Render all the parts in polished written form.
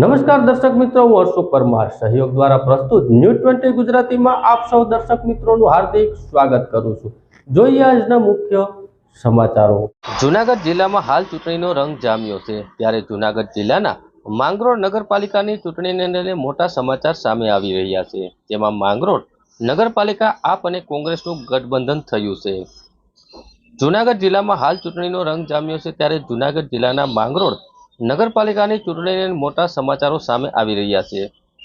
નમસ્કાર દર્શક મિત્રો, હું અશોક પરમાર સહયોગ દ્વારા પ્રસ્તુત ન્યૂઝ 20 ગુજરાતીમાં આપ સૌ દર્શક મિત્રોનું હાર્દિક સ્વાગત કરું છું। જોઈએ આજના મુખ્ય સમાચારો। જૂનાગઢ જિલ્લામાં હાલ ચૂંટણીનો રંગ જામ્યો છે, ત્યારે જૂનાગઢ જિલ્લાના માંગરોળ નગરપાલિકાની ચૂંટણીને લઈને મોટા સમાચાર સામે આવી રહ્યા છે, જેમાં માંગરોળ નગરપાલિકા આપ અને કોંગ્રેસનું ગઠબંધન થયું છે। જૂનાગઢ જિલ્લામાં હાલ ચૂંટણીનો રંગ જામ્યો છે, ત્યારે જૂનાગઢ જિલ્લાના માંગરોળ નગરપાલિકાની ચૂંટણીને મોટા સમાચારો સામે આવી રહ્યા છે,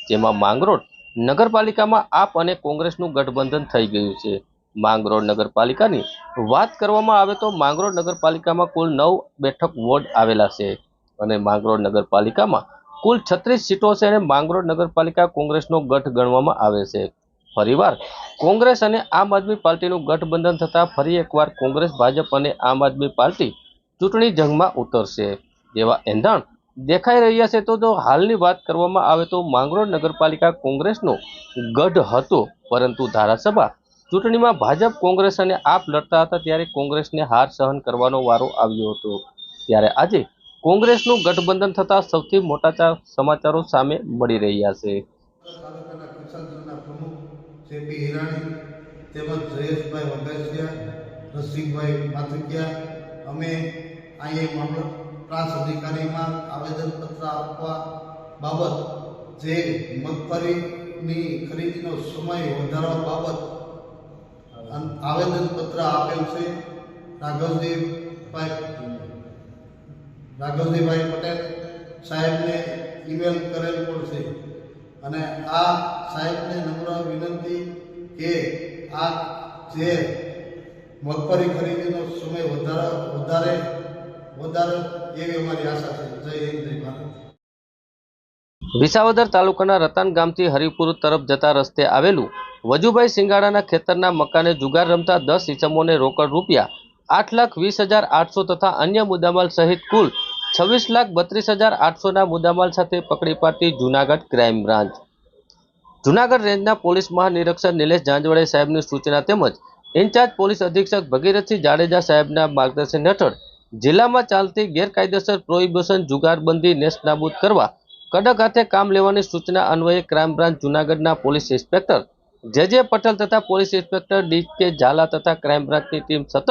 જેમાં માંગરોળ નગરપાલિકામાં આપ અને કોંગ્રેસનું ગઠબંધન થઈ ગયું છે। માંગરોળ નગરપાલિકાની વાત કરવામાં આવે તો માંગરોળ નગરપાલિકામાં કુલ 9 બેઠક વોર્ડ આવેલા છે અને માંગરોળ નગરપાલિકામાં કુલ 36 સીટો છે અને માંગરોળ નગરપાલિકા કોંગ્રેસનો ગઢ ગણવામાં આવે છે। ફરીવાર કોંગ્રેસ અને આમ આદમી પાર્ટીનું ગઠબંધન થતા ફરી એકવાર કોંગ્રેસ, ભાજપ અને આમ આદમી પાર્ટી ચૂંટણી જંગમાં ઉતરશે જેવા એંધાણ દેખાઈ રહ્યા છે। તો હાલની વાત કરવામાં આવે તો માંગરોળ નગરપાલિકા કોંગ્રેસનો ગઢ હતો, પરંતુ ધારાસભા ચૂંટણીમાં ભાજપ, કોંગ્રેસ અને આપ લડતા હતા ત્યારે કોંગ્રેસને હાર સહન કરવાનો વારો આવ્યો હતો। ત્યારે આજે કોંગ્રેસનું ગઠબંધન થતા સૌથી મોટા સમાચારો સામે મળી રહ્યા છે। પ્રાંત અધિકારીમાં આવેદનપત્ર આપવા બાબત, જે મગફળીની ખરીદીનો સમય વધારવા બાબત આવેદનપત્ર આપેલ છે। રાઘવજીભાઈ પટેલ સાહેબને ઈમેલ કરેલ પણ છે અને આ સાહેબને નમ્ર વિનંતી કે આ જે મગફળી ખરીદીનો સમય વધારે એવી અમારી આશા છે। જય હિન્દ, જય ભારત। વિસાવદર તાલુકાના રતન ગામથી હરિપુર તરફ જતા રસ્તે આવેલું વજુભાઈ સિંગાડાના ખેતરના મકાને જુગાર રમતા 10 ઈસમોને રોકડ રૂપિયા 8,20,800 તથા અન્ય મુદ્દામાલ સહિત કુલ 26,32,800ના મુદ્દામાલ સાથે પકડી પાડતી જૂનાગઢ ક્રાઇમ બ્રાન્ચ। જૂનાગઢ રેન્જના પોલીસ મહાનિરીક્ષક નિલેશ જાંજવાડે સાહેબની સૂચના તેમજ ઇન્ચાર્જ પોલીસ અધિક્ષક ભગીરથસિંહ જાડેજા સાહેબના માર્ગદર્શન હેઠળ જિલ્લામાં ચાલતી ગેરકાયદેસર પ્રોહિબિશન જુગારબંધી નેસ્તનાબૂદ કરવા કડક હાથે કામ લેવાની સૂચના અન્વયે ક્રાઇમ બ્રાન્ચ જૂનાગઢના પોલીસ ઇન્સ્પેક્ટર જે પટેલ તથા પોલીસ ઇન્સ્પેક્ટર ડી.કે ઝાલા તથા ક્રાઇમ બ્રાન્ચની ટીમ સતત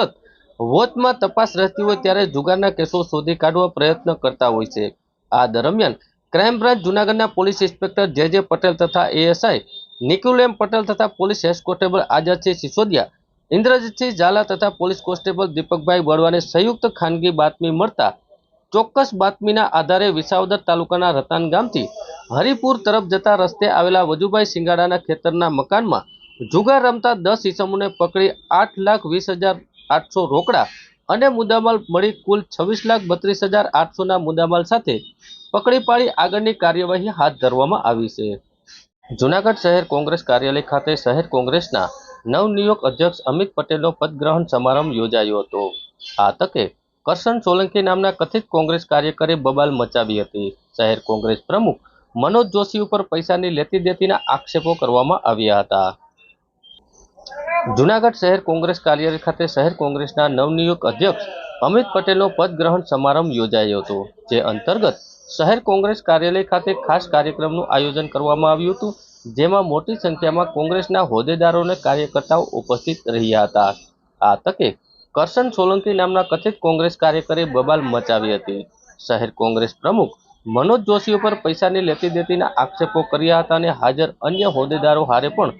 વોચમાં તપાસ રહેતી હોય ત્યારે જુગારના કેસો શોધી કાઢવા પ્રયત્ન કરતા હોય છે। આ દરમિયાન ક્રાઇમ બ્રાન્ચ જૂનાગઢના પોલીસ ઇન્સ્પેક્ટર જે પટેલ તથા એએસઆઈ નિકુલ એમ પટેલ તથા police head constable Azadsinh Sisodiya, Indrajitsinh Jhala તથા પોલીસ કોન્સ્ટેબલ દીપકભાઈ બળવાને સંયુક્ત ખાનગી બાતમી મળતા ચોક્કસ બાતમીના આધારે વિસાવદર તાલુકાના રતન ગામથી હરિપુર તરફ જતા રસ્તે આવેલા વજુભાઈ સિંગાડાના ખેતરના મકાનમાં જુગાર રમતા 10 ઈસમોને પકડી 8,20,800 રોકડા અને મુદ્દામાલ મળી કુલ 26,32,800ના મુદ્દામાલ સાથે પકડી પાડી આગળની કાર્યવાહી હાથ ધરવામાં આવી છે। જૂનાગઢ શહેર કોંગ્રેસ કાર્યાલય ખાતે શહેર કોંગ્રેસના નવનિયુક્ત અધ્યક્ષ અમિત પટેલનો પદગ્રહણ સમારંભ યોજાયો હતો। આ તકે કરશન સોલંકી નામના કથિત કોંગ્રેસ કાર્યકરે બબાલ મચાવી હતી। શહેર કોંગ્રેસ પ્રમુખ મનોજ જોશી ઉપર પૈસાની લેતી દેતીના આક્ષેપો કરવામાં આવ્યા હતા। જૂનાગઢ શહેર કોંગ્રેસ કાર્યાલય ખાતે શહેર કોંગ્રેસના નવનિયુક્ત અધ્યક્ષ અમિત પટેલનો પદગ્રહણ સમારંભ યોજાયો હતો, જે અંતર્ગત શહેર કોંગ્રેસ કાર્યાલય ખાતે ખાસ કાર્યક્રમનું આયોજન કરવામાં આવ્યું હતું, જેમાં મોટી સંખ્યામાં કોંગ્રેસના હોદ્દેદારો અને કાર્યકર્તાઓ ઉપસ્થિત રહ્યા હતા। આ તકે કરશન સોલંકી નામના કથિત કોંગ્રેસ કાર્યકરે બબાલ મચાવી હતી। શહેર કોંગ્રેસ પ્રમુખ મનોજ જોશી ઉપર પૈસાની લેતી દેતીના આક્ષેપો કર્યા હતા અને હાજર અન્ય હોદ્દેદારો હારે પણ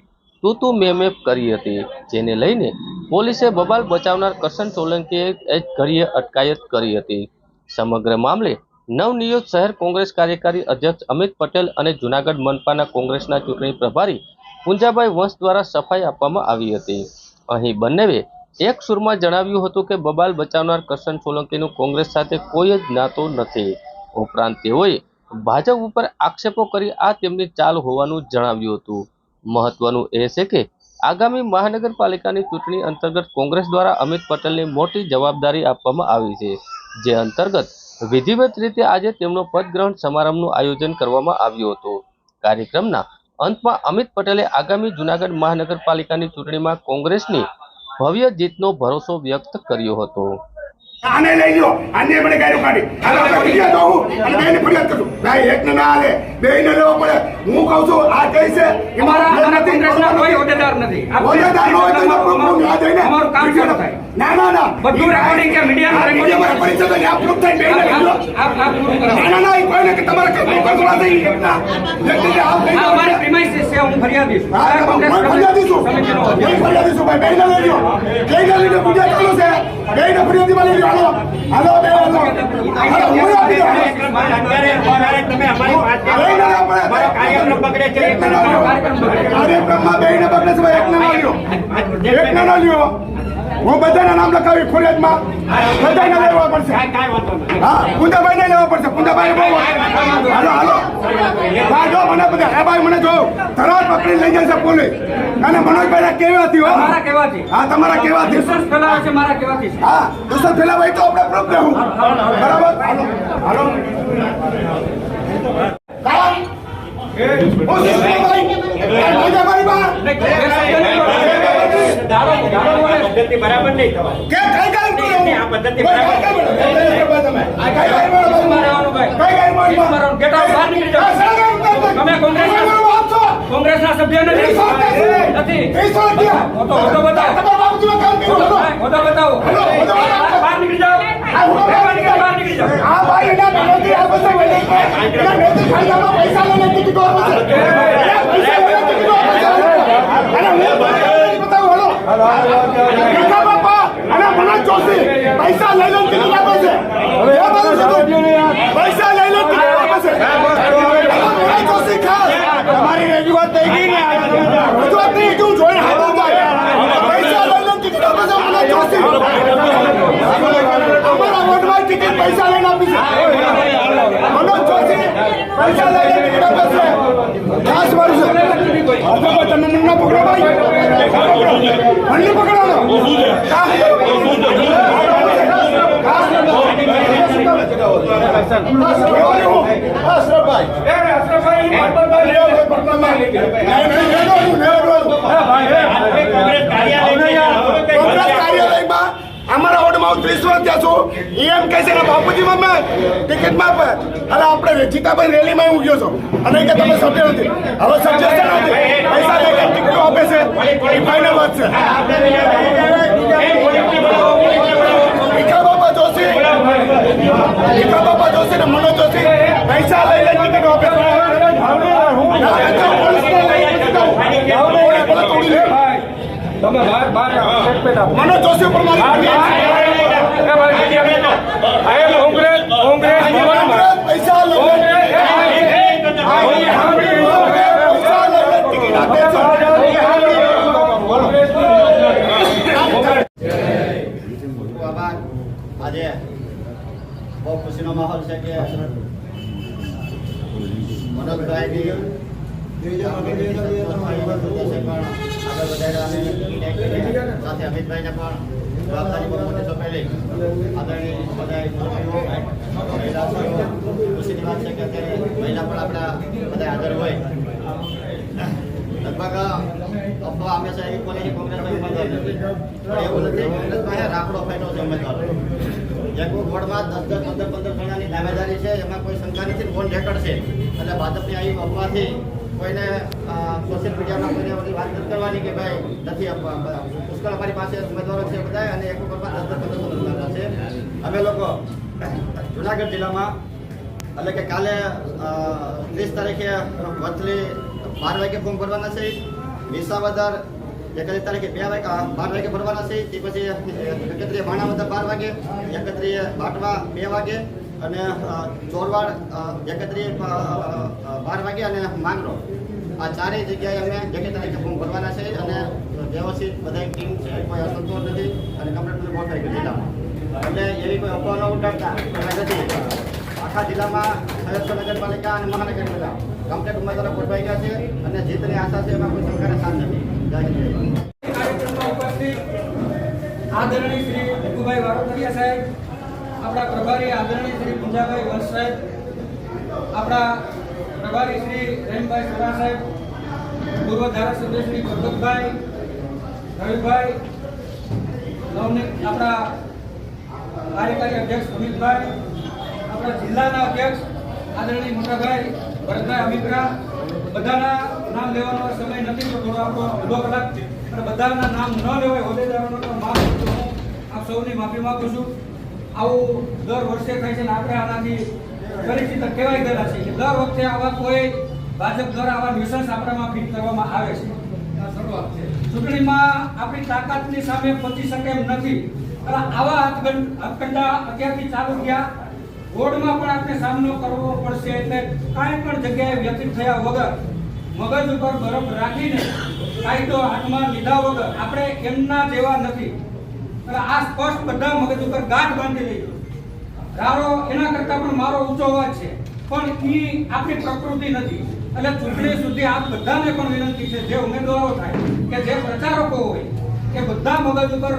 તું મેં કરી હતી, જેને લઈને પોલીસે બબાલ બચાવનાર કરશન સોલંકીએ ઘડીએ અટકાયત કરી હતી। સમગ્ર મામલે નવનિયુક્ત શહેર કોંગ્રેસ કાર્યકારી અધ્યક્ષ અમિત પટેલ અને જૂનાગઢ મનપાના કોંગ્રેસના ચૂંટણી પ્રભારી પુંજાભાઈ વંશ દ્વારા સફાઈ આપવામાં આવી હતી। અહીં બંનેએ એક સુરમાં જણાવ્યું હતું કે બબાલ બચાવનાર કરશન સોલંકીનું કોંગ્રેસ સાથે કોઈ જ નાતો નથી। ઉપરાંત તેઓએ ભાજપ ઉપર આક્ષેપો કરી આ તેમની ચાલ હોવાનું જણાવ્યું હતું। મહત્વનું એ છે કે આગામી મહાનગરપાલિકાની ચૂંટણી અંતર્ગત કોંગ્રેસ દ્વારા અમિત પટેલને મોટી જવાબદારી આપવામાં આવી છે, જે અંતર્ગત વિધિવત રીતે આજે તેમનો પદગ્રહણ સમારંભનું આયોજન કરવામાં આવ્યું હતું। કાર્યક્રમના અંતમાં અમિત પટેલે આગામી જૂનાગઢ મહાનગરપાલિકાની ચૂંટણીમાં કોંગ્રેસની ભવ્ય જીતનો ભરોસો વ્યક્ત કર્યો હતો। આને લઈ લો, આને મને ગાયરું કાઢી હાલો આપણે ફરિયાદ આવું અને બેને ફરિયાદ કરશું. ભાઈ એકને ના હાલે, બેને લેવો પડે. હું કહું છું આ કઈ છે એ મારા કોંગ્રેસના કોઈ હોદ્દેદાર નથી. હોદ્દેદાર ન હોય તો એનો પ્રૂફ યાદ હોય ને. અમારું કામ શરૂ થાય. ના ના ના બધું રેકોર્ડિંગ કે મીડિયામાં રેકોર્ડિંગ મારા પરિચય તો આ પ્રૂફ થાય બેને લઈ લો. આપ પૂરું કરો. ના ના ના એ કોઈને કે તમારે કઈ કરવા થઈ એકના વ્યક્તિને આપ લઈ આ લો. અમારી પ્રિમાઇસિસ છે. હું ફરિયાદી છું. હા, હું ફરિયાદી છું. સમિતિનો હું ફરિયાદી છું ભાઈ. બેને લઈ લો. બેને લઈને પૂજા ચાલુ છે. બેને ફરિયાદીમાં લઈ લો. હાલો હાલો બે હાલો. હાલો હું આપી દઉં. કાર્યક્રમમાં બેને બગડે છે ભાઈ. એકને ના લ્યો. એકને ના લ્યો. હું બધાના નામ લખાવી ફરિયાદમાં બધાને લેવા પડશે. હા કુંદાભાઈ ને લેવા પડશે. કુંદાભાઈ બહુ હાલો હાલો ભાઈ જો મને બધા હે ભાઈ મને જો તરત પકડી લઈ જાય છે પોલીસ. અને મનોજભાઈ કેવાથી હો. મારા કહેવાથી. હા તમારા કેવાથી. વિશ્વાસ ફેલાવે છે મારા કહેવાથી છે. હા દોસ્તો પેલા ભાઈ તો આપણે પ્રૂફ દેવું બરાબર. હાલો હાલો બરાબર નહીં થવાય. કે કઈ ગાડી આ પદ્ધતિ બરાબર ગેટ આઉટ બહાર નીકળી જાઓ. તમે કોંગ્રેસના સભ્ય નથી. હોદ્દો બતાવો. બહાર નીકળી જાઓ. બહાર નીકળી જાઓ. આ ભાઈ એના મહેનતી આ બધા મહેનતી એના મહેનતી ખાલી પૈસા લઈને ટિકિટ આપે છે. પૈસા લઈને ટિકિટ આપે છે. અને હું બતાવું હલો દેખા બાપા અને મનોજ જોશી પૈસા લઈને ટિકિટ આપે છે. હવે એ બધું પૈસા લઈને ટિકિટ આપે છે. મનોજ જોશી ખાસ તમારી રજૂઆત થઈ ગઈ ને રજૂઆત નહીં તું જોઈને હાથો જાય. પૈસા લઈને ટિકિટ આપે છે મનોજ જોશી. અમારા વોટમાં ટિકિટ પૈસા લઈને આપી છે. મનોજ જોશી પૈસા લઈને ટિકિટ આપે છે. ખાસ મારું છે. તમે મને ના પકડો ભાઈ. મને પકડો. અમારા વોર્ડમાં 30 વર્ષ ત્યાં છું. એમ કહે છે કે બાપુજીમાં મેં ટિકિટ માં અને આપણે જીતાભાઈ રેલીમાં હું ગયો છું અને કે તમે સભ્ય નથી. હવે સભ્ય છે નથી પૈસા લઈને ટિકિટો આપે છે એ ફાઇનલ વાત છે. ભીખા બાપા જોશી ને મનોજ જોશી પૈસા લઈને ટિકિટો આપે છે. મનોજ જોશી ઉપર પૈસા આજે બહુ ખુશીનો માહોલ છે કે મનોજભાઈની સાથે અમિતભાઈને પણ જવાબદારી બહુ મોટી સોંપેલી. આદરણીય બધા ખુશીની વાત છે કે અત્યારે મહિલા પણ આપણા બધા હાજર હોય. લગભગ અફવા હંમેશા એવી બોલે છે કોંગ્રેસનો ઉમેદવાર નથી, પણ એવું નથી. કોંગ્રેસ પાસે રાફડો ફાટ્યો છે ઉમેદવારો. એક વોર્ડમાં 10-10, 15-15 જણાની દાવેદારી છે, એમાં કોઈ શંકા નથી. ફોન રેકર્ડ છે એટલે ભાજપની આવી અફવાથી કોઈને સોશિયલ મીડિયામાં કોઈને બધી વાત નથી કરવાની કે ભાઈ નથી અફવા. પુષ્કળ અમારી પાસે ઉમેદવારો છે બધા અને એક વોર્ડમાં 10-15 ઉમેદવારો છે. અમે લોકો જુનાગઢ જિલ્લામાં એટલે કે કાલે 30 તારીખે વચલી 12 વાગે ફોર્મ ભરવાના છે. વિસાવદર 31 તારીખે 12 વાગે ભરવાના છે. તે પછી 31 ભાણાવદર 12 વાગે, 31 બાટવા 2 વાગે અને ચોરવાડ 31 12 વાગે અને માંગરો આ ચારેય જગ્યાએ અમે 31 તારીખે ફોર્મ ભરવાના છે. અને વ્યવસ્થિત બધા ટીમ છે, કોઈ અસંતોષ નથી અને કમ્પ્લીટ ગોઠવાઈ ગઈ જિલ્લામાં. એટલે એવી કોઈ અફવા ન ઉઠાડતા નથી. આખા જિલ્લામાં સહયોગ નગરપાલિકા અને મહાનગરપાલિકા કમ્પ્લીટ ઉમેદવારો ગોઠવાઈ ગયા છે અને જીતની આશા છે. એમાં કોઈ સરકારે સાથ નથી. કાર્યક્રમમાં ઉપસ્થિત આદરણીય શ્રી ભીખુભાઈ વારોતરિયા સાહેબ, આપણા પ્રભારી આદરણીય શ્રી પુંજાભાઈ વંશ સાહેબ, આપણા પ્રભારી શ્રી રેમભાઈ સોરા સાહેબ, પૂર્વ ધારાસભ્ય શ્રી ભગતભાઈ, રવિભાઈ, આપણા કાર્યકારી અધ્યક્ષ અમિતભાઈ, આપણા જિલ્લાના અધ્યક્ષ આદરણીય મોટાભાઈ ભરતભાઈ અમિત્રા, બધાના નામ લેવાનો સમય નથી તો થોડો આપણો અડધો કલાક અને બધાના નામ ન લેવાય હોદ્દેદારોનો તો માફ કરજો. હું આપ સૌની માફી માંગુ છું. આવું દર વર્ષે થાય છે ને આપણે આનાથી પરિચિત કહેવાય ગયેલા છે કે દર વખતે આવા કોઈ ભાજપ દ્વારા આવા ન્યુસન્સ આપણામાં ફીટ કરવામાં આવે છે. ચૂંટણીમાં આપણી તાકાતની સામે પહોંચી શકે એમ નથી. અને આવા હાથકંડા અત્યારથી ચાલુ થયા. બોર્ડમાં પણ આપણે સામનો કરવો પડશે. એટલે કાંઈ પણ જગ્યાએ વ્યતીત થયા વગર, મગજ ઉપર બરફ રાખીને, કાયદો હાથમાં લીધા વગર આપણે એમના જેવા નથી. અને આ સ્પષ્ટ બધા મગજ ઉપર ગાંઠ બાંધી લીધો. રારો એના કરતા પણ મારો ઊંચો અવાજ છે, પણ એ આપણી પ્રકૃતિ નથી. એટલે ચૂંટણી સુધી આપ બધાને પણ વિનંતી છે, જે ઉમેદવારો થાય કે જે પ્રચારકો હોય કે બધા મગજ ઉપર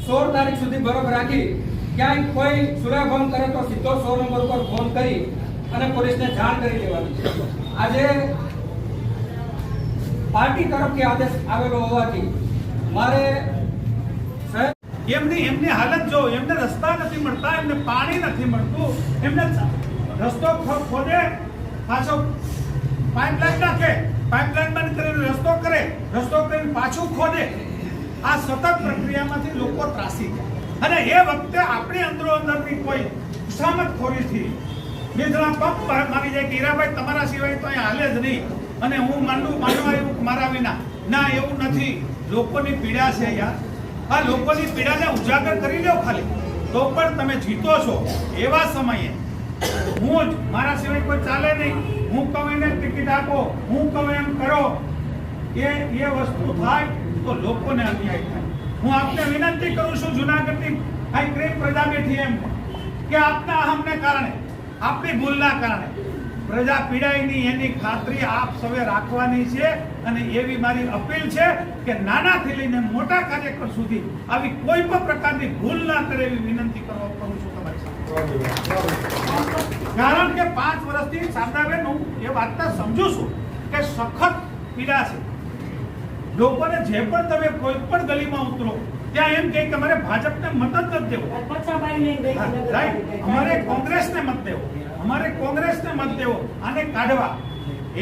16 તારીખ સુધી બરફ રાખી ક્યાંય કોઈ સુરાભંગ કરે તો સીધો 100 નંબર ઉપર ફોન કરી અને પોલીસને જાણ કરી દેવાની છે. આજે પાર્ટી તરફથી આદેશ આવેલો હોવાથી મારે એમની હાલત જો, એમને રસ્તા નથી મળતા, એમને પાણી નથી મળતું, એમને રસ્તો ખોદે, પાછો પાઇપલાઇન નાખે, પાઇપલાઇન બંધ કરીને રસ્તો કરે, રસ્તો કરીને પાછું ખોદે. આ સતત પ્રક્રિયામાંથી લોકો ત્રાસી ગયા. અને એ વખતે આપણી અંદરો અંદરની કોઈ ખુશામતખોરીથી બે જણા પગ મારી જાય કે હીરાભાઈ તમારા સિવાય તો અહીંયા હાલે જ નહીં અને હું માનવા એવું મારા વિના. ના, એવું નથી. લોકોની પીડા છે યાર. આ લોકોની પીડાને ઉજાગર કરી લો ખાલી, તો પણ તમે જીતો છો. એવા સમયે હું જ, મારા સિવાય કોઈ ચાલે નહીં, હું કહું એને ટિકિટ આપો, હું કહું એમ કરો, એ વસ્તુ થાય તો લોકોને અન્યાય થાય. હું આપને વિનંતી કરું છું, જુનાગઢની આ ક્રેમ પ્રજા બેઠી એમ કે આપના અહમને કારણે, આપણી ભૂલના કારણે પ્રજા પીડાય નહીં એની ખાતરી આપ સૌએ રાખવાની છે. અને એવી મારી અપીલ છે કે નાનાથી લઈને મોટા કાર્યકર સુધી આવી કોઈ પણ પ્રકારની ભૂલ ના કરે એવી વિનંતી કરું છું તમારી સાથે. કારણ કે 5 વર્ષથી શારદાબેન હું એ વાતને સમજુ છું કે સખત પીડા છે. લોકોને જે પણ તમે કોઈ પણ ગલીમાં ઉતરો ત્યાં એમ કહે કે અમારે ભાજપને મત જ નથી દેવો, અમારે કોંગ્રેસને મત દેવો, અમારે કોંગ્રેસને મત દેવો, આને કાઢવા.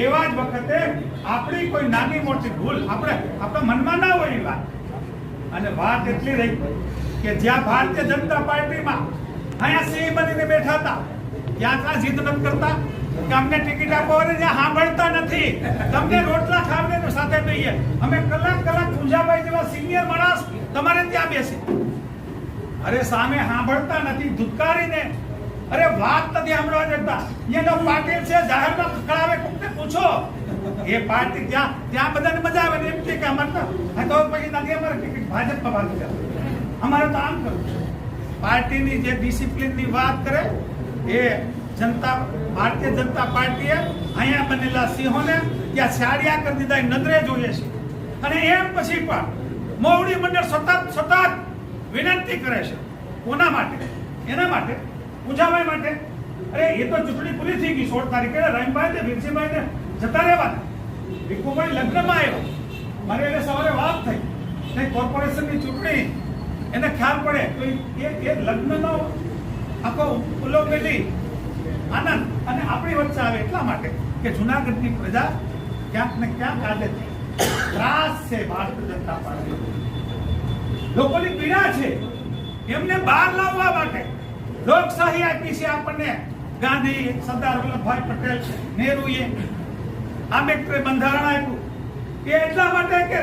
એવા જ વખતે આપણી કોઈ નાની મોટી ભૂલ આપણા મનમાં ના હોય એ વાત. અને વાત એટલી રહી કે જ્યાં ભારતીય જનતા પાર્ટીમાં અહીંયા સિંહ બનીને બેઠા હતા ત્યાં કાં જીદ નથી કરતા કે અમને ટિકિટ આપો, અને જ્યાં સાંભળતા નથી તમને રોટલા ખાવને સાથે દઈએ. અમે કલાક પૂંજાભાઈ જેવા સિનિયર માણસ તમારે ત્યાં બેસી, અરે સામે સાંભળતા નથી, ધુતકારીને. અરે વાત નથી સાંભળવા દેતા. એનો પાટીલ છે, જાહેરમાં ખખડાવે, કોઈને પૂછો. એ પાર્ટી ત્યાં બધાને મજા આવે ને એમ કે અમારે તો પછી નથી, અમારે ટિકિટ ભાજપમાં ભાગી જાય, અમારે તો આમ કરવું છે. પાર્ટીની જે ડિસિપ્લિનની વાત કરે એ ભારતીય જનતા પાર્ટીએ અહીંયા બનેલા સિંહોને ત્યાં સાડિયા કરી દીધા, નજરે જોઈએ છે. અને એમ પછી પણ મોવડી મંડળ સતત વિનંતી કરે છે. કોના માટે? એના માટે, પૂજાભાઈ માટે. અરે એ તો ચૂંટણી પૂરી થઈ ગઈ 16 તારીખે. રહીમભાઈ ને વિરસીભાઈ ને જતા રહેવાના. વિકુભાઈ લગ્નમાં આવ્યો, મારે એને સવારે વાત થઈ ને કોર્પોરેશનની ચૂંટણી એને ખ્યાલ પડે તો એ લગ્નનો આખો ઉલ્લો પેલી આનંદ અને આપણી વચ્ચે આવે એટલા માટે કે જુનાગઢની પ્રજા ક્યાંક ને ક્યાંક આજે ત્રાસ છે. ભારતીય જનતા પાર્ટી લોકોની પીડા છે, એમને બહાર લાવવા માટે લોકશાહી આપી છે આપણને. ગાંધી, સરદાર વલ્લભભાઈ પટેલ, નહેરુએ, આંબેડકરે બંધારણ આપ્યું એ એટલા માટે કે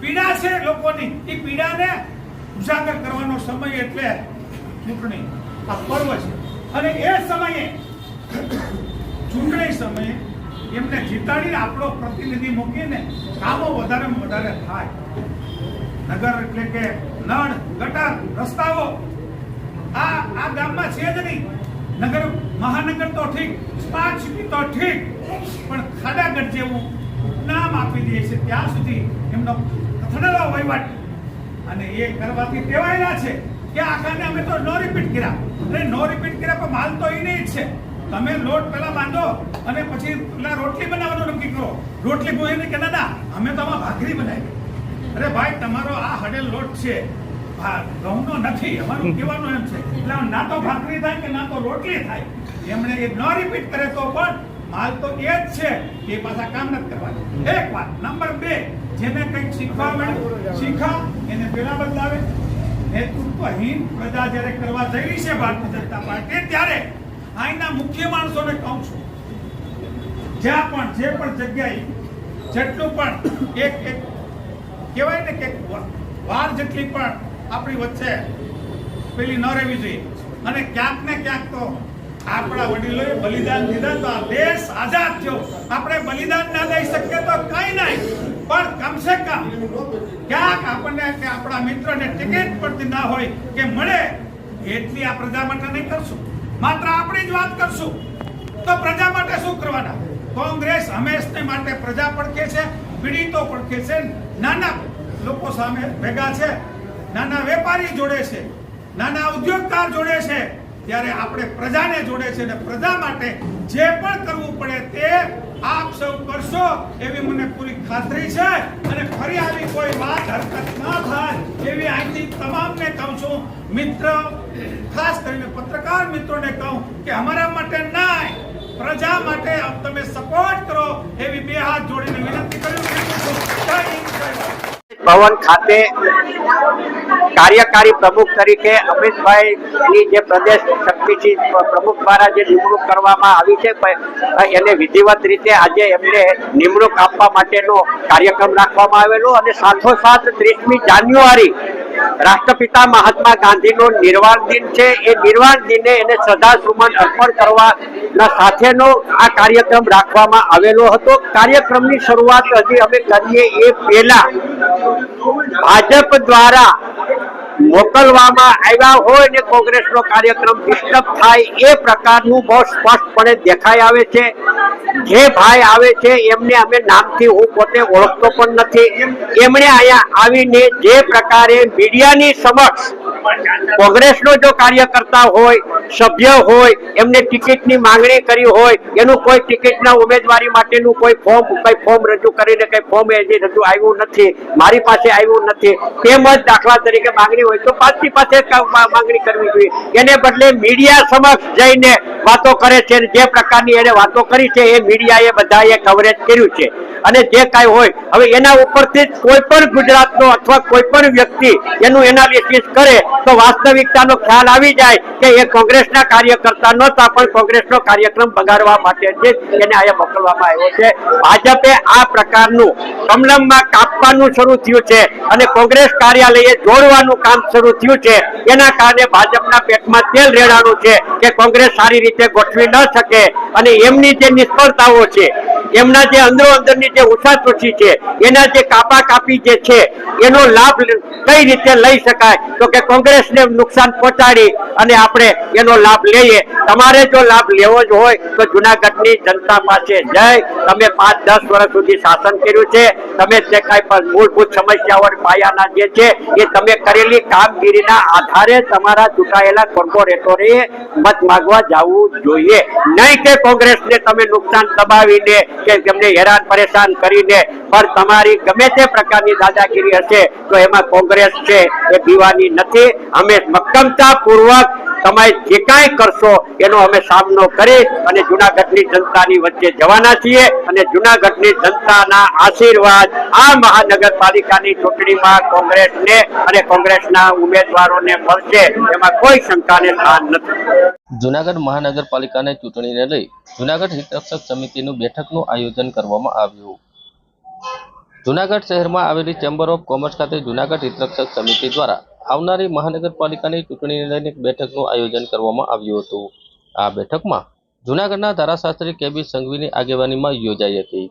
પીડા છે લોકોની. એ પીડાને ઉજાગર કરવાનો સમય એટલે ચૂંટણી, આ પર્વ છે. અને એ સમયે ચૂંટણી સમયે એમને જીતાડીને આપણો પ્રતિનિધિ મૂકીને કામો વધારે થાય. નગર એટલે કે નળ, ગટર, રસ્તાઓ આ ગામમાં છે જ નહીં. નગર, મહાનગર તો ઠીક, સ્માર્ટ સિટી તો ઠીક, પણ ખાડાગઢ જેવું નામ આપી દે છે ત્યાં સુધી એમનો કથળેલો વહીવટ અને એ કરવાથી ટેવાયેલા છે કે આખાને અમે તો નો રિપીટ કર્યા. અરે નો રિપીટ કર્યા પણ માલ તો એને જ છે. તમે લોટ પેલા બાંધો અને પછી પેલા રોટલી બનાવવાનું નક્કી કરો. રોટલી બોઈને કે ના અમે તો આમાં ભાખરી બનાવી. અરે ભાઈ, તમારો આ હડેલ લોટ છે, ઘઉંનો નથી. અમારું કહેવાનું એમ છે એટલે ના તો ભાખરી થાય કે ના તો રોટલી થાય. એમણે એ ન રિપીટ કરે તો પણ માલ તો એ જ છે, એ પાછા કામ નથી કરવાનું. એક વાત. નંબર 2, જેને કંઈક શીખવા મળ્યું શીખા, એને પેલા બદલાવે. નેતૃત્વહીન પ્રજા જ્યારે કરવા જઈ રહી છે ભારતીય જનતા પાર્ટી, ત્યારે અહીંના મુખ્ય માણસોને કહું છું, જ્યાં પણ જે પણ જગ્યાએ જેટલું પણ એક કહેવાય ને કે વાર જેટલી પણ આપણી વચ્ચે પેલી ન રહેવી જોઈએ. અને ક્યાંક ને ક્યાંક તો આપણા વડીલોએ બલિદાન દીધા તો આ દેશ આઝાદ થયો. આપણે બલિદાન ના દઈ શકીએ તો કઈ નહીં, પણ કમસે કમ ક્યાંક આપણને કે આપણા મિત્રોને ટિકિટ પડતી ના હોય કે મળે એટલી આ પ્રજા માટે નહીં કરશું. માત્ર આપણી જ વાત કરશું તો પ્રજા માટે શું કરવાના? કોંગ્રેસ હંમેશને માટે પ્રજા પડખે છે, પીડિતો પડખે છે, નાના લોકો સામે ભેગા છે, નાના વેપારી જોડે છે, નાના ઉદ્યોગકાર જોડે છે. ત્યારે આપણે પ્રજાને જોડે છે અને પ્રજા માટે જે પણ કરવું પડે તે આપ સૌ કરશો એવી મને પૂરી ખાતરી છે. અને ફરી આવી કોઈ વાત હરકત ના થાય એવી અહીંથી તમામને કહું છું. મિત્ર, ખાસ કરીને પત્રકાર મિત્રોને કહું કે અમારા માટે નહીં, પ્રજા માટે તમે સપોર્ટ કરો એવી 2 હાથ જોડીને વિનંતી કરું છું. જય હિન્દ, જય ભારત. ભવન ખાતે કાર્યકારી પ્રમુખ તરીકે અમિતભાઈની જે પ્રદેશ શક્તિસિંહ પ્રમુખ દ્વારા જે નિમણૂક કરવામાં આવી છે, એને વિધિવત રીતે આજે એમને નિમણૂક આપવા માટેનો કાર્યક્રમ રાખવામાં આવેલો. અને સાથોસાથ 30મી જાન્યુઆરી રાષ્ટ્રપિતા મહાત્મા ગાંધીનો નિર્વાણ દિન છે. એ નિર્વાણ દિને એને શ્રદ્ધાસુમન અર્પણ કરવાના સાથેનો આ કાર્યક્રમ રાખવામાં આવેલો હતો. કાર્યક્રમની શરૂઆત હજી અમે કરીએ એ પહેલા ભાજપ દ્વારા મોકલવામાં આવ્યા હોય ને કોંગ્રેસનો કાર્યક્રમ ડિસ્ટર્બ થાય એ પ્રકારનું બહુ સ્પષ્ટપણે દેખાઈ આવે છે. જે ભાઈ આવે છે એમને અમે નામથી હું પોતે ઓળખતો પણ નથી. એમણે અહીંયા આવીને જે પ્રકારે મીડિયાની સમક્ષ કોંગ્રેસનો જો કાર્યકર્તા હોય, સભ્ય હોય, એમને ટિકિટની માંગણી કરી હોય, એનું કોઈ ટિકિટના ઉમેદવારી માટેનું કોઈ ફોર્મ રજૂ કરીને કઈ ફોર્મ હજી રજૂ આવ્યું નથી, મારી પાસે આવ્યું નથી. તેમજ દાખલા તરીકે માંગણી હોય તો પાર્ટી પાસે માંગણી કરવી જોઈએ. એને બદલે મીડિયા સમક્ષ જઈને વાતો કરે છે. જે પ્રકારની એને વાતો કરી છે એ મીડિયાએ બધાએ કવરેજ કર્યું છે. અને જે કાંઈ હોય હવે એના ઉપરથી કોઈ પણ ગુજરાતનો અથવા કોઈ પણ વ્યક્તિ એનું એનાલિસિસ કરે તો વાસ્તવિકતાનો ખ્યાલ આવી જાય કે એ કોંગ્રેસના કાર્યકર્તા નહોતા, પણ કોંગ્રેસનો કાર્યક્રમ બગાડવા માટે જ એને અહીંયા મોકલવામાં આવ્યો છે. ભાજપે આ પ્રકારનું કમલમમાં કાપવાનું શરૂ થયું છે અને કોંગ્રેસ કાર્યાલયે જોડવાનું કામ શરૂ થયું છે. એના કારણે ભાજપના પેટમાં તેલ રેડાણું છે કે કોંગ્રેસ સારી રીતે ગોઠવી ન શકે અને એમની જે નિષ્ફળતાઓ છે, એમના જે અંદરોઅંદરની જે ઉછાતુછી છે, એના જે કાપી જે છે એનો લાભ કઈ રીતે લઈ શકાય તો કે કોંગ્રેસને નુકસાન પહોંચાડી અને આપણે એનો લાભ લઈએ. તમારે જો લાભ લેવો જ હોય તો જુનાગઢની જનતા પાસે જઈ તમે 5-10 વર્ષ સુધી શાસન કર્યું છે, તમે જે કાંઈ પણ મૂળભૂત સમસ્યાઓ પાયાના જે છે એ તમે કરેલી કામગીરીના આધારે તમારા ચૂંટાયેલા કોર્પોરેટરે મત માંગવા જવું જોઈએ. નહીં કે કોંગ્રેસને તમે નુકસાન દબાવીને કે તેમને હેરાન પરેશાન કરીને. પણ તમારી ગમે તે પ્રકારની દાદાગીરી હશે તો એમાં કોંગ્રેસ છે એ દીવાની નથી. અમે મક્કમતાપૂર્વક તમે જે કાંઈ કરશો એનો અમે સામનો કરી અને જુનાગઢની જનતાની વચ્ચે જવાના છીએ. અને જુનાગઢની જનતાના આશીર્વાદ આ મહાનગરપાલિકાની ચૂંટણીમાં કોંગ્રેસને અને કોંગ્રેસના ઉમેદવારોને મળશે, એમાં કોઈ શંકાને સ્થાન નથી. જુનાગઢ મહાનગરપાલિકાની ચૂંટણીને લઈ જુનાગઢ હિતરક્ષક સમિતિનું બેઠકનું આયોજન કરવામાં આવ્યું. જુનાગઢ શહેરમાં આવેલી ચેમ્બર ઓફ કોમર્સ ખાતે જુનાગઢ હિતરક્ષક સમિતિ દ્વારા આવનારી મહાનગરપાલિકાની ચૂંટણીને લઈને બેઠકનું આયોજન કરવામાં આવ્યું હતું. આ બેઠકમાં જુનાગઢના ધારાશાસ્ત્રી કેબી સંઘવીની આગેવાનીમાં યોજાઈ હતી.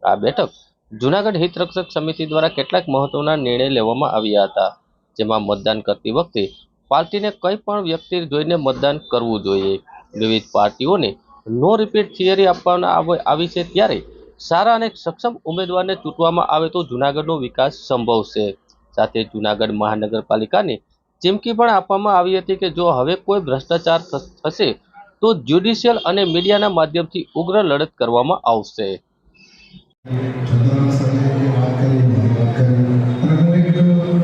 આ બેઠક જુનાગઢ હિતરક્ષક સમિતિ દ્વારા કેટલાક મહત્વના નિર્ણય લેવામાં આવ્યા હતા, જેમાં મતદાન કરતી વખતે પાર્ટીને કંઈ પણ વ્યક્તિ જોઈને મતદાન કરવું જોઈએ. વિવિધ પાર્ટીઓને નો રિપીટ થિયરી આપવામાં આવી છે, ત્યારે સારા અને સક્ષમ ઉમેદવારને ચૂંટવામાં આવે તો જુનાગઢનો વિકાસ સંભવશે. સાથે જુનાગઢ મહાનગરપાલિકાને ચીમકી પણ આપવામાં આવી હતી કે જો હવે કોઈ ભ્રષ્ટાચાર થશે તો જ્યુડિશિયલ અને મીડિયાના માધ્યમથી ઉગ્ર લડત કરવામાં આવશે.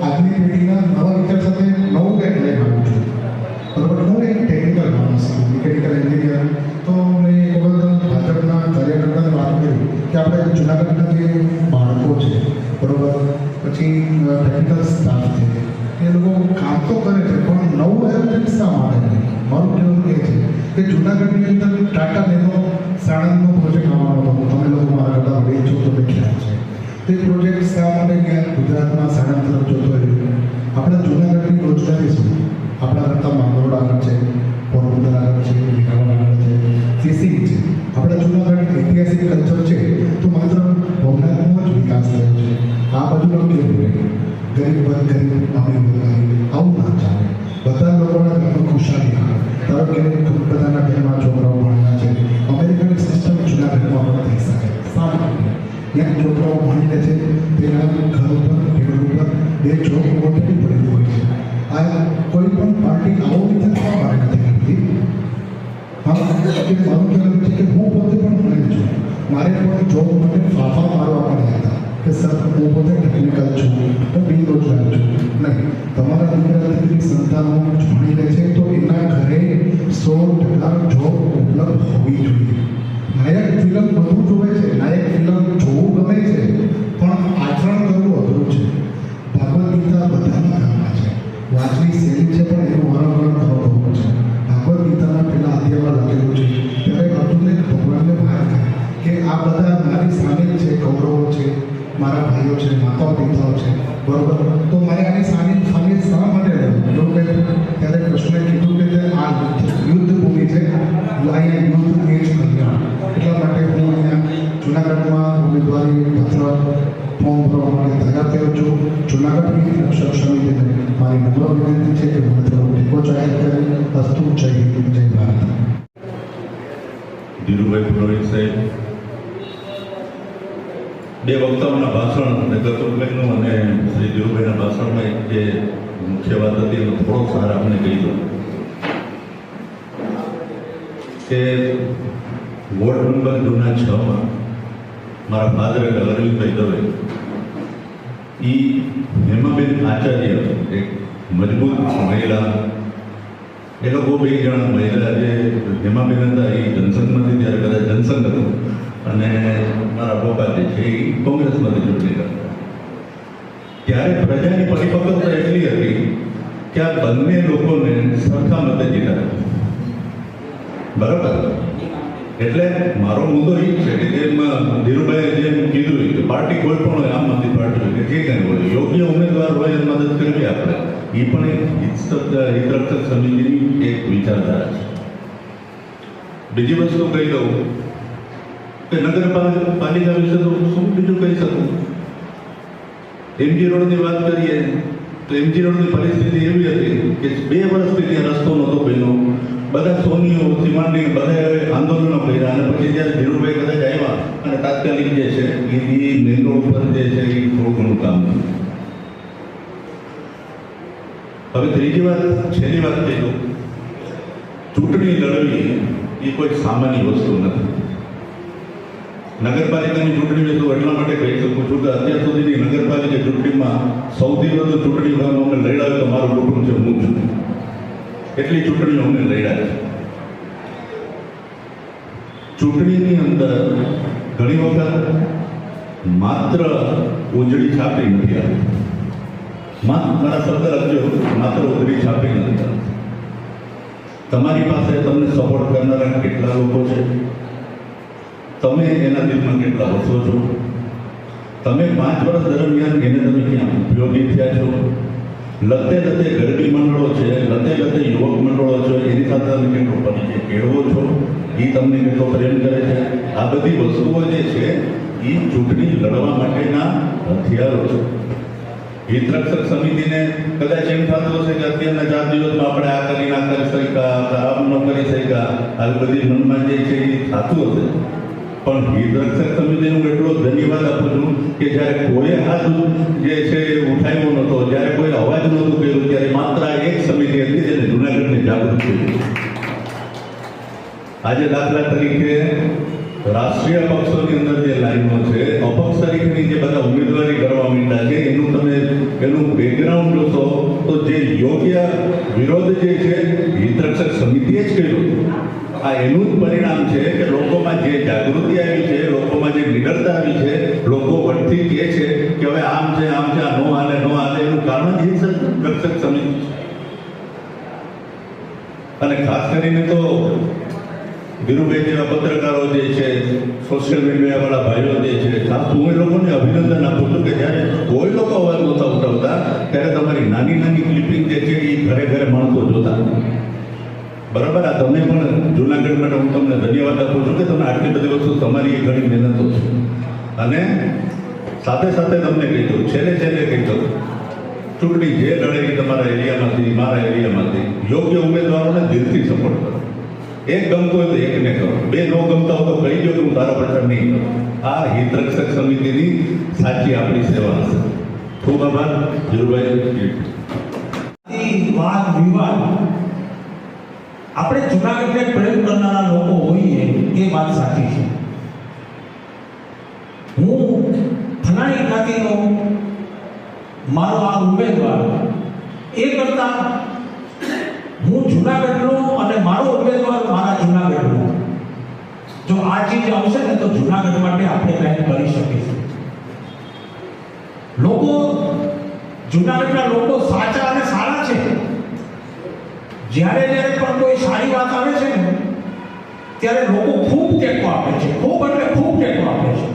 આગની પેઢીના નવા વિચાર સાથે પ્રોજેક્ટ શા માટે નહીં? મારું કહેવું એ છે કે જૂનાગઢની અંદર ટાટા નેનો સાણંદનો પ્રોજેક્ટ આવવાનો હતો. તમે લોકો મારા કરતા વડીલ છો તો ખ્યાલ છે. તે પ્રોજેક્ટ શા માટે ગયા ગુજરાતમાં સાણંદ તરફ જતો રહ્યો? આપણા જૂનાગઢની રોજગારી શું? આપણા કરતાં માંગરોળ આગળ છે, પોરબંદર આગળ છે, વેરાવળ આગળ છે, સિસિંગ છે. આપણા જૂનાગઢ ઐતિહાસિક કલ્ચર છે તો માત્ર ભવનાથનો જ વિકાસ થયો છે. આ બધું કેવું રહે? ગરીબ વર્ગ ગરીબ અમીર વર્ગ આવું ના ચાલે. બધા લોકોના ઘરમાં ખુશાલી આવે. ધારો કે ખૂબ બધાના ઘરમાં છોકરાઓ ભણ્યા છે. અમેરિકન સિસ્ટમ જૂનાગઢમાં પણ થઈ શકે. શા માટે? ત્યાં છોકરાઓ ભણીને છે તેના ઘર ઉપર ટેબલ ઉપર બે જોબ ઓલરેડી પડેલી હોય છે. આ કોઈ પણ પાર્ટી આવો વિચાર શા માટે નથી કરતી? હા, કે મારું કહેવું છે કે હું પોતે પણ ભણેલ છું. મારે પણ જોબ માટે ફાફા મારવા પડ્યા હતા કે સર હું પોતે ટેકનિકલ છું, હું બેરોજગાર છું. નહીં, તમારા દીકરા દીકરી સંતાનો ભણીને છે તો એના ઘરે 100% જોબ ઉપલબ્ધ હોવી જોઈએ. નાયક ફિલ્મ બધું જોવે છે, નાયક ફિલ્મ જોવું ગમે છે, પણ આચરણ કરવું અઘરું છે. ભાગવત ગીતા બધાના ઘરમાં છે, વાંચની શૈલી છે પણ એનું વર્ણન કરવું છે. ભાગવત ગીતાના પહેલા અધ્યાયમાં લખેલું છે ત્યારે અર્જુને ભગવાનને વાત કરી કે આ બધા મારી સામે છે, કૌરવો છે, મારા ભાઈઓ છે, માતા પિતાઓ છે, બરોબર, તો મારે આની સામે શા માટે રહેવું? એવું કહ્યું ત્યારે કૃષ્ણએ કીધું કે આ યુદ્ધ ભૂમિ છે, અહીંયા યુદ્ધ એ જ કલ્યાણ. એટલા માટે હું અહીંયા જૂનાગઢમાં ઉમેદવારી પત્ર ફોર્મ ભરવા માટે તૈયાર થયો છું. જૂનાગઢની રક્ષક સમિતિને મારી નમ્ર વિનંતી છે કે મને થોડો ટેકો જાહેર કરી. અસ્તુ જય હિન્દ, જય ભારત. ધીરુભાઈ પુરોહિત સાહેબ બે વક્તાઓના ભાષણ અને ગતુભાઈનું અને શ્રી ધીરુભાઈના ભાષણમાં એક જે મુખ્ય વાત હતી એનો થોડો સાર આપણે કહી દઉં કે વોર્ડ નંબર જૂના 6માં મારા ફાધર એટલે અરવિંદભાઈ દવે એ હેમાબેન આચાર્ય એક મજબૂત મહિલા, એ લોકો બે જણા મહિલા જે હેમાબેન હતા એ જનસંઘમાંથી ત્યારે કદાચ જનસંઘ હતો અને મારા પપ્પા જે છે એ કોંગ્રેસમાંથી ચૂંટણી કરતા. ત્યારે પ્રજાની પરિપક્વતા એટલી હતી કે આ બંને લોકોને સરખા મતે જીતાડ્યા. બરાબર, એટલે મારો મુદ્દો એ છે કે જેમ ધીરુભાઈએ જેમ કીધું કે પાર્ટી કોઈ પણ હોય, આમ આદમી પાર્ટી હોય કે જે કંઈ હોય, યોગ્ય ઉમેદવાર હોય એ મદદ કરવી આપણે. એ પણ એક હિતરક્ષક સમિતિની એક વિચારધારા છે. બીજી વસ્તુ કહી દઉં કે નગરપાલિકા વિશે તો શું બીજું કહી શકું? એમજી રોડની વાત કરીએ તો એમજી રોડની પરિસ્થિતિ એવી હતી કે 2 વર્ષથી ત્યાં રસ્તો નહોતો બન્યો. બધા સોનીઓ સીમાંડી બધા આંદોલનો કર્યા અને પછી જ્યારે ધીરુભાઈ કદાચ આવ્યા અને તાત્કાલિક જે છે એ મેન રોડ પર જે છે એ થોડું ઘણું કામ થયું. હવે ત્રીજી વાત, છેલ્લી વાત કહી દઉં, ચૂંટણી લડવી એ કોઈ સામાન્ય વસ્તુ નથી. નગરપાલિકાની ચૂંટણી મેં તો એટલા માટે કહી શકું છું કે અત્યાર સુધીની નગરપાલિકા ચૂંટણીમાં સૌથી વધુ ચૂંટણી અમને લડાવે તો મારું કુટુંબ છે, હું છું. એટલી ચૂંટણીઓ અમને લડ્યા છે. ચૂંટણીની અંદર ઘણી વખત માત્ર ઉજળી છાપી નથી આવતી. મારા શબ્દ રાખજો, માત્ર ઉજળી છાપી નથી આવતી. તમારી પાસે તમને સપોર્ટ કરનારા કેટલા લોકો છે, તમે એના દિલમાં કેટલા વસો છો, તમે 5 વર્ષ દરમિયાન એને તમે ક્યાં ઉપયોગી થયા છો, લતે લતે ગરબી મંડળો છે, લતે લતે યુવક મંડળો છે, એની સાથે તમે કેટલો પરિચય કેળવો છો, એ તમને કેટલો પ્રેમ કરે છે. આ બધી વસ્તુઓ જે છે એ ચૂંટણી લડવા માટેના હથિયારો છે. હિતરક્ષક સમિતિને કદાચ એમ થતું હશે કે અત્યારના 4 દિવસમાં આપણે આ કરી ના કરી શક્યા, આમ ન કરી શક્યા, આવી બધી મનમાં જે છે એ થતું હશે. પણ હિતરક્ષક સમિતિને હું એટલો ધન્યવાદ આપું છું કે જ્યારે કોઈ હાથ જે છે ઉઠાવ્યો નહોતો, જ્યારે કોઈ અવાજ નહોતું કર્યું, ત્યારે માત્ર એક સમિતિ હતી જેને જૂનાગઢને જાગૃત કર્યું. આજે દાખલા તરીકે રાષ્ટ્રીય પક્ષોની અંદર જે લાઈનો છે, અપક્ષ તરીકેની જે બધા ઉમેદવારી કરવા માંડ્યા છે, એનું બેકગ્રાઉન્ડ જોશો તો જે યોગ્ય વિરોધ જે છે હિતરક્ષક સમિતિએ જ કર્યો. આ એનું જ પરિણામ છે કે લોકોમાં જે જાગૃતિ આવી છે, લોકોમાં જે નિડરતા આવી છે, લોકો વટથી કહે છે કે હવે આમ છે આમ છે, આ નો હાલે નો હાલે, એનું કારણ જ હિતરક્ષક સમિતિ છે. અને ખાસ કરીને તો ધીરુભાઈ જેવા પત્રકારો જે છે, સોશિયલ મીડિયાવાળા ભાઈઓ જે છે, ખાસ હું એ લોકોને અભિનંદન આપું છું કે જ્યારે કોઈ લોકો અવાજ નહોતા ઉઠાવતા ત્યારે તમારી નાની નાની ક્લિપિંગ જે છે એ ઘરે ઘરે માણસો જોતા. બરાબર, આ તમે પણ જુનાગઢ માટે હું તમને ધન્યવાદ આપું છું કે તમે આટલી બધી વસ્તુ તમારી એ ઘણી મહેનતો છે. અને સાથે સાથે તમને કહી દઉં, છેલ્લે કહી દઉં, ચૂંટણી જે લડાઈ તમારા એરિયામાંથી, મારા એરિયામાંથી, યોગ્ય ઉમેદવારોને દિલથી સપોર્ટ કરો. એક ગમતો હોય તો એકને કરો, બે ન ગમતા હોય તો કહી દો કે હું તારો પ્રચાર નહીં કરું. આ હિતરક્ષક સમિતિની સાચી આપણી સેવા હશે. ખૂબ આભાર. ધીરુભાઈ. વાદ વિવાદ આપણે જુનાગઢને પ્રેમ કરનારા લોકો હોઈએ એ વાત સાચી છે. હું ફલાણી જ્ઞાતિનો મારો આ ઉમેદવાર એ કરતા હું જુનાગઢનો અને મારો ઉમેદવાર મારા જુનાગઢનો, જો આ ચીજ આવશે ને તો જુનાગઢ માટે આપણે કંઈક કરી શકીશું. લોકો, જુનાગઢના લોકો સાચા અને સારા છે. જ્યારે પણ કોઈ સારી વાત આવે છે ને ત્યારે લોકો ખૂબ ટેકો આપે છે, ખૂબ એટલે ખૂબ ટેકો આપે છે.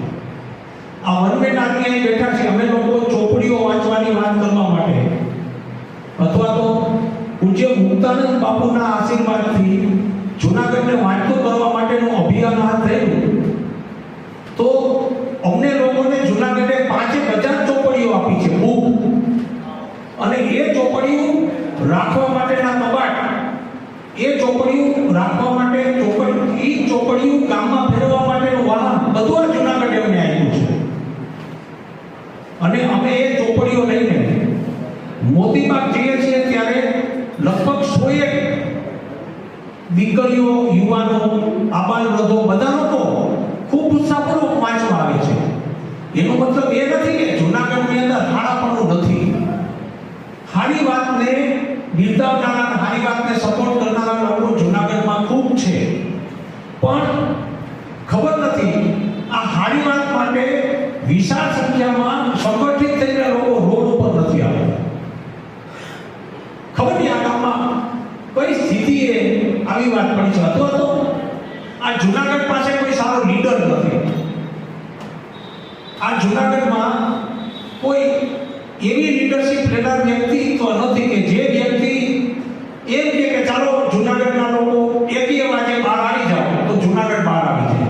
આ વનમેન આદમી અહીં બેઠા છે, અમે લોકો ચોપડીઓ વાંચવાની વાત કરવા માટે અથવા તો પૂજ્ય મુક્તાનંદ બાપુના આશીર્વાદથી જુનાગઢને વાંચતું કરવા માટેનું અભિયાન હાથ ધર્યું તો અમને લોકોને જુનાગઢે 5,000 ચોપડીઓ આપી છે, બુક. અને એ ચોપડીઓ રાખવા માટેના કબાટ, એ ચોપડીઓ રાખવા માટે ચોપડીઓ ગામમાં ફેરવવા માટેનું વાહન બધું આ જુનાગઢે અમને આપ્યું છે. અને અમે એ ચોપડીઓ લઈને મોતીબાગ જઈએ છીએ ત્યારે લગભગ 100 દીકરીઓ, યુવાનો, આબાલ વૃદ્ધો બધા લોકો ખૂબ ઉત્સાહપૂર્વક વાંચવા આવે છે. એનો મતલબ એ નથી કે જુનાગઢની અંદર હાડાપણું નથી. હારી વાતને બિરદાવનારા, હારી વાતને સપોર્ટ કરનારા લોકો જુનાગઢમાં ખૂબ છે. પણ ખબર નથી આ હારી વાત માટે વિશાળ સંખ્યામાં સંગઠિત થઈને લોકો રોડ ઉપર નથી આવતા. ખબર નહીં આ ગામમાં કઈ સ્થિતિએ આવી વાત પડી છે. અથવા તો આ જુનાગઢ પાસે કોઈ સારો લીડર નથી. આ જુનાગઢમાં કોઈ એવી લીડરશિપ લેનાર વ્યક્તિત્વ નથી કે જે વ્યક્તિ એમ કે ચાલો જુનાગઢના લોકો એકી અવાજે બહાર આવી જાઓ તો જુનાગઢ બહાર આવી જાય.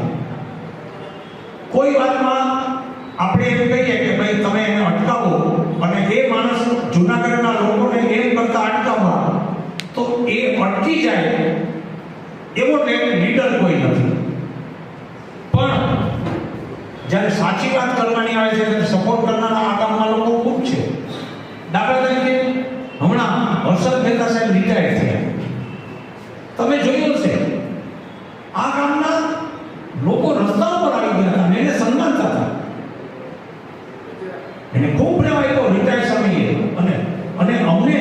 કોઈ વાતમાં આપણે એમ કહીએ કે ભાઈ તમે એને અટકાવો અને એ માણસ જુનાગઢના લોકોને એમ કરતા અટકાવવા તો એ અટકી જાય એવો લીડર કોઈ નથી. પણ જ્યારે સાચી વાત કરવાની આવે છે ત્યારે સપોર્ટ કરનારા આ ગામના લોકો ખૂબ છે. દાખલા તરીકે હમણાં હર્ષદ મહેતા સાહેબ રિટાયર થયા. તમે જોયું હશે આ ગામના લોકો રસ્તા ઉપર આવી ગયા હતા અને એને સન્માનતા હતા. એને ખૂબ પ્રેમ આપ્યો રિટાયર સમયે. અને અમને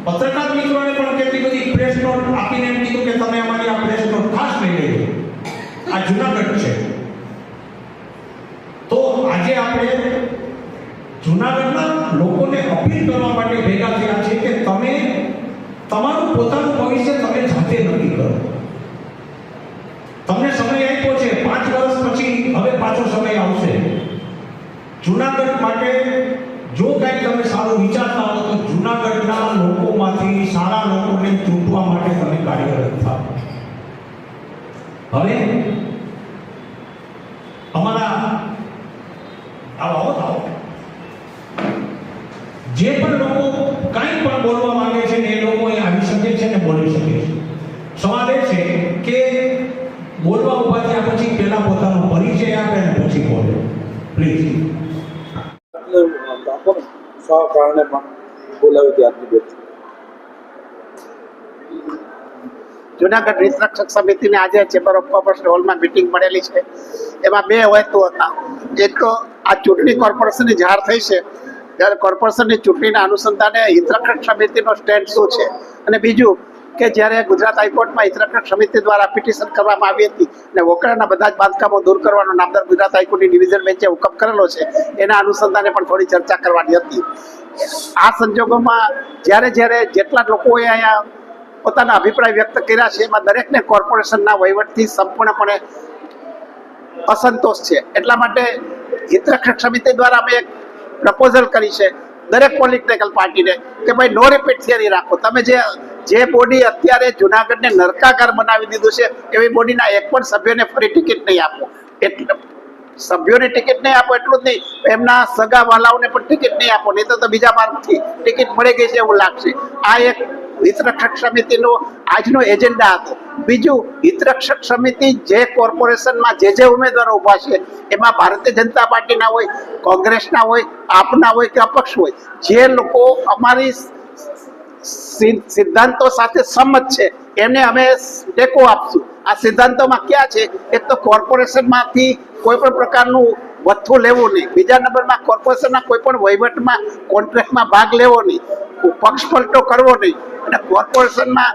પત્રકાર મિત્રોને પણ કેટલી બધી પ્રેસ નોટ આપીને એમ કીધું કે તમે અમારી આ પ્રેસ નોટ ખાસ લઈ લેજો, આ જુનાગઢ છે. તો આજે આપણે જુનાગઢના લોકોને અપીલ કરવા માટે ભેગા થયા છે કે તમે તમારું પોતાનું ભવિષ્ય તમે જાતે નક્કી કરો. તમને સમય આપ્યો છે, 5 વર્ષ પછી હવે પાછો સમય આવશે. જુનાગઢ માટે જો કંઈક તમે સારું વિચારતા હો તો જુનાગઢના લોકોમાંથી સારા લોકોને ચૂંટવા માટે તમે કાર્યરત થાઓ. હવે અમારા આવો જે પણ લોકો કંઈ પણ બોલવા માંગે છે ને એ લોકો અહીં આવી શકે છે ને બોલી શકે છે. સવાલ એ છે કે બોલવા ઉભા થયા પછી પહેલા પોતાનો પરિચય આપે અને પછી બોલે. પ્લીઝ. કારણે પણ બોલાવી ત્યારથી બેઠી. જુનાગઢ હિતરક્ષક સમિતિની આજે ચેમ્બર ઓફ કોમર્સ હોલમાં મિટિંગ મળેલી છે. એમાં 2 હેતુ હતા. એક તો આ ચૂંટણી કોર્પોરેશનની જાહેર થઈ છે ત્યારે કોર્પોરેશનની ચૂંટણીના અનુસંધાને હિતરક્ષક સમિતિનો સ્ટેન્ડ શું છે, અને બીજું કે જ્યારે ગુજરાત હાઈકોર્ટમાં હિતરક્ષક સમિતિ દ્વારા પિટિશન કરવામાં આવી હતી અને વોકડાના બધા જ બાંધકામો દૂર કરવાનો નામદાર ગુજરાત હાઈકોર્ટની ડિવિઝન બેન્ચે હુકમ કરેલો છે, એના અનુસંધાને પણ થોડી ચર્ચા કરવાની હતી. આ સંજોગોમાં જ્યારે જેટલા લોકોએ અહીંયા પોતાના અભિપ્રાય વ્યક્ત કર્યા છે એમાં દરેકને કોર્પોરેશનના વહીવટથી સંપૂર્ણપણે અસંતોષ છે. એટલા માટે હિતરક્ષક સમિતિ દ્વારા અમે એક પ્રપોઝલ કરી છે દરેક પોલિટિકલ પાર્ટીને કે ભાઈ નો રિપીટ થિયરી રાખો. તમે જે બોડી અત્યારે જુનાગઢને નરકાગાર બનાવી દીધું છે એવી બોડીના એક પણ સભ્યોને ફરી ટિકિટ નહીં આપો. એટલે સભ્યોને ટિકિટ નહીં આપો એટલું જ નહીં, એમના સગા વાલાઓને પણ ટિકિટ નહીં આપો, નહીં તો બીજા માર્ગથી ટિકિટ મળી ગઈ છે એવું લાગશે. આ એક હિતરક્ષક સમિતિનો આજનો એજન્ડા હતો. બીજું, હિતરક્ષક સમિતિ જે કોર્પોરેશનમાં જે ઉમેદવારો ઉભા છે એમાં ભારતીય જનતા પાર્ટીના હોય, કોંગ્રેસના હોય, આપના હોય કે અપક્ષ હોય, જે લોકો અમારી સિદ્ધાંતો સાથે સંમત છે એમને અમે ટેકો આપશું. આ સિદ્ધાંતોમાં ક્યાં છે? એક તો કોર્પોરેશનમાંથી કોઈ પણ પ્રકારનું વથ્થું લેવું નહીં. બીજા નંબરમાં કોર્પોરેશનના કોઈ પણ વહીવટમાં કોન્ટ્રાક્ટમાં ભાગ લેવો નહીં, પક્ષપલટો કરવો નહીં, અને કોર્પોરેશનમાં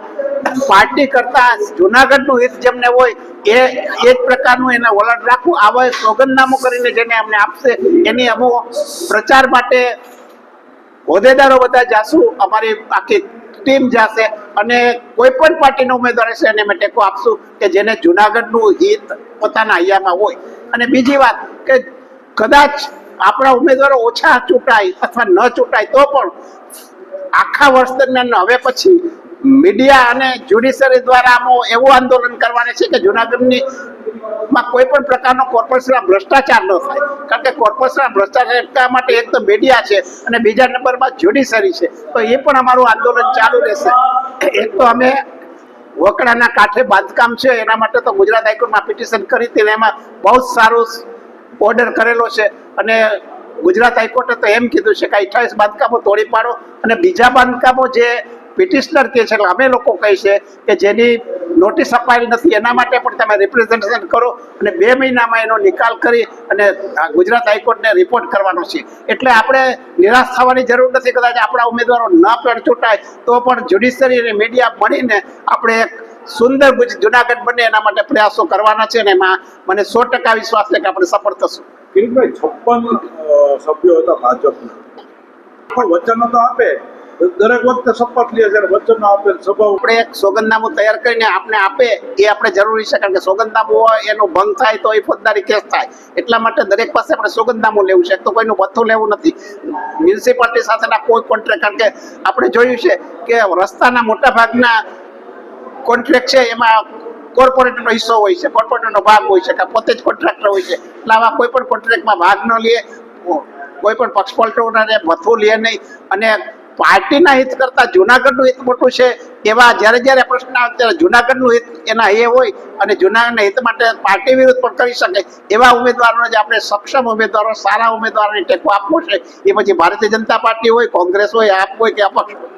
પાર્ટી કરતા જુનાગઢનું હિત જેમને હોય એ જ પ્રકારનું એને વલણ રાખવું. આવા સોગંદનામું કરીને જેને અમને આપશે એની અમુક પ્રચાર માટે હોદ્દેદારો બધા જાશું, અમારી આખી ટીમ જશે અને કોઈ પણ પાર્ટીનો ઉમેદવાર હશે એને અમે ટેકો આપશું કે જેને જુનાગઢનું હિત પોતાના હૈયામાં હોય. અને બીજી વાત કે કદાચ આપણા ઉમેદવારો ઓછા ચૂંટાય અથવા ન ચૂંટાય તો પણ આખા વર્ષ દરમિયાન હવે પછી મીડિયા અને જ્યુડિશરી દ્વારા એવું આંદોલન કરવાનું છે કે જુનાગઢની માં કોઈ પણ પ્રકારનો કોર્પોરેશનના ભ્રષ્ટાચાર ન થાય. કારણ કે કોર્પોરેશનના ભ્રષ્ટાચાર અટકાવવા માટે એક તો મીડિયા છે અને બીજા નંબરમાં જ્યુડિશરી છે. તો એ પણ અમારું આંદોલન ચાલુ રહેશે. એક તો અમે વકડાના કાંઠે બાંધકામ છે એના માટે તો ગુજરાત હાઈકોર્ટમાં પિટિશન કરી હતી, એમાં બહુ જ સારું ઓર્ડર કરેલો છે અને ગુજરાત હાઈકોર્ટે તો એમ કીધું છે કે 28 બાંધકામો તોડી પાડો અને બીજા બાંધકામો જે પિટિશનર કહે છે, એટલે અમે લોકો કહી છે કે જેની નોટિસ અપાયેલી નથી એના માટે પણ તમે રિપ્રેઝન્ટેશન કરો અને 2 મહિનામાં એનો નિકાલ કરી અને ગુજરાત હાઈકોર્ટને રિપોર્ટ કરવાનો છે. એટલે આપણે નિરાશ થવાની જરૂર નથી. કદાચ આપણા ઉમેદવારો ન પણ ચૂંટાય તો પણ જ્યુડિશરી અને મીડિયા મળીને આપણે એક સુંદર જુનાગઢ બને એના માટે પ્રયાસો કરવાના છે અને એમાં મને 100% વિશ્વાસ છે કે આપણે સફળ થશું. કિરીટભાઈ, 56 સભ્યો હતા ભાજપના, પણ વચનો તો આપે, દરેક વખતે શપથ લે છે, વચનો આપે, સભા આપણે એક સોગંદનામું તૈયાર કરીને આપણે આપે એ આપણે જરૂરી છે. કારણ કે સોગંદનામું હોય એનો ભંગ થાય તો એ ફોજદારી કેસ થાય. એટલા માટે દરેક પાસે આપણે સોગંદનામું લેવું છે. તો કોઈનું ભથ્થું લેવું નથી. મ્યુનિસિપાલિટી સાથેના કોઈ કોન્ટ્રાક્ટ, કારણ કે આપણે જોયું છે કે રસ્તાના મોટા ભાગના કોન્ટ્રાક્ટ છે એમાં કોર્પોરેટરનો હિસ્સો હોય છે, કોર્પોરેટરનો ભાગ હોય છે કે પોતે જ કોન્ટ્રાક્ટર હોય છે. એટલે આવા કોઈ પણ કોન્ટ્રાક્ટમાં ભાગ ન લે, કોઈ પણ પક્ષપલટો ને ભથ્થું લે નહીં. અને પાર્ટીના હિત કરતા જુનાગઢનું હિત મોટું છે એવા જ્યારે પ્રશ્ન આવે ત્યારે જુનાગઢનું હિત એના એ હોય અને જુનાગઢના હિત માટે પાર્ટી વિરુદ્ધ પણ કરી શકે એવા ઉમેદવારોને જે આપણે સક્ષમ ઉમેદવારો, સારા ઉમેદવારોને ટેકો આપવો છે. એ પછી ભારતીય જનતા પાર્ટી હોય, કોંગ્રેસ હોય, આપ હોય કે અપક્ષ હોય.